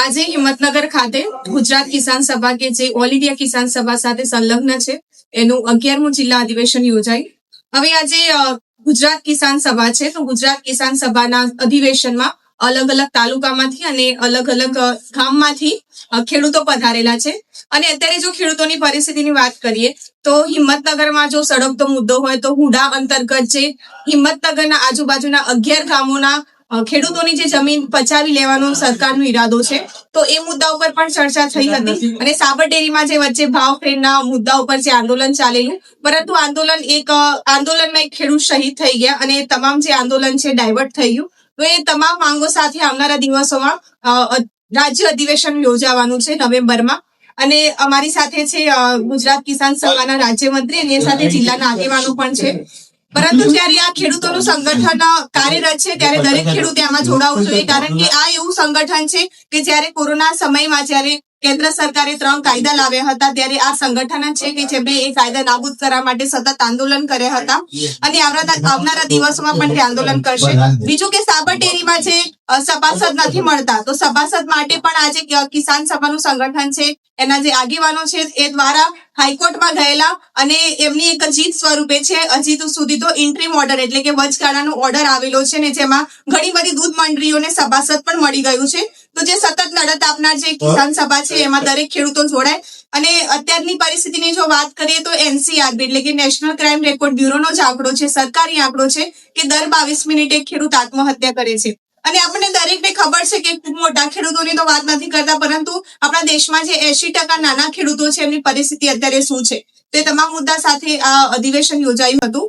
આજે હિંમતનગર ખાતે ગુજરાત કિસાન સભા કે જે ઓલ ઇન્ડિયા કિસાન સભા સાથે સંલગ્ન છે એનું 11મું જિલ્લા અધિવેશન યોજાય. હવે આજે ગુજરાત કિસાન સભા છે તો ગુજરાત કિસાન સભાના અધિવેશનમાં અલગ અલગ તાલુકામાંથી અને અલગ અલગ ગામમાંથી ખેડૂતો પધારેલા છે. અને અત્યારે જો ખેડૂતોની પરિસ્થિતિની વાત કરીએ તો હિંમતનગરમાં જો સળગતો મુદ્દો હોય તો હુડા અંતર્ગત જે હિંમતનગરના આજુબાજુના 11 ગામોના ખેડૂતોની જે જમીન પચાવી લેવાનો સરકારનો ઈરાદો છે તો એ મુદ્દા ઉપર પણ ચર્ચા થઈ હતી. અને સાબર ડેરીમાં જે વચ્ચે ભાવ ફેરના મુદ્દા ઉપર જે આંદોલન ચાલેલું, પરંતુ આંદોલનમાં એક ખેડૂત શહીદ થઈ ગયા અને તમામ જે આંદોલન છે ડાયવર્ટ થઈ ગયું. તો એ તમામ માંગો સાથે આવનારા દિવસોમાં રાજ્ય અધિવેશન યોજાવાનું છે નવેમ્બરમાં. અને અમારી સાથે છે ગુજરાત કિસાન સભાના રાજ્યમંત્રી અને એ સાથે જિલ્લાના આગેવાનો પણ છે. પરંતુ જયારે આ ખેડૂતોનું સંગઠન કાર્યરત છે ત્યારે દરેક ખેડૂતે આમાં જોડાવવું જોઈએ, કારણ કે આ એવું સંગઠન છે કે જયારે કોરોના સમયમાં જયારે કેન્દ્ર સરકારે 3 કાયદા લાવ્યા હતા ત્યારે આ સંગઠન છે કે જેમણે એ કાયદા નાબૂદ કરવા માટે સતત આંદોલન કર્યા હતા અને આવનારા દિવસોમાં પણ તે આંદોલન કરશે. બીજું કે સાબર ડેરીમાં જે સભાસદ નથી મળતા તો સભાસદ માટે પણ આજે કિસાન સભાનું સંગઠન છે એના જે આગેવાનો છે એ દ્વારા હાઈકોર્ટમાં ગયેલા અને એમની એક જીત સ્વરૂપે છે હજી સુધી તો ઇન્ટ્રીમ ઓર્ડર એટલે કે વચગાળાનો ઓર્ડર આવેલો છે ને જેમાં ઘણી બધી દૂધ મંડળીઓને સભાસદ પણ મળી ગયું છે. તો જે સતત લડત આપનાર જે કિસાન સભા છે એમાં દરેક ખેડૂતો જોડાય. અને અત્યારની પરિસ્થિતિની જો વાત કરીએ તો NCRB એટલે કે નેશનલ ક્રાઇમ રેકોર્ડ બ્યુરોનો જ આંકડો છે, સરકારી આંકડો છે કે દર 22 મિનિટે ખેડૂત આત્મહત્યા કરે છે. અને આપણને દરેકને ખબર છે કે ખૂબ મોટા ખેડૂતોની તો વાત નથી કરતા, પરંતુ આપણા દેશમાં જે 80% નાના ખેડૂતો છે એમની પરિસ્થિતિ અત્યારે શું છે તે તમામ મુદ્દા સાથે આ અધિવેશન યોજાયું હતું.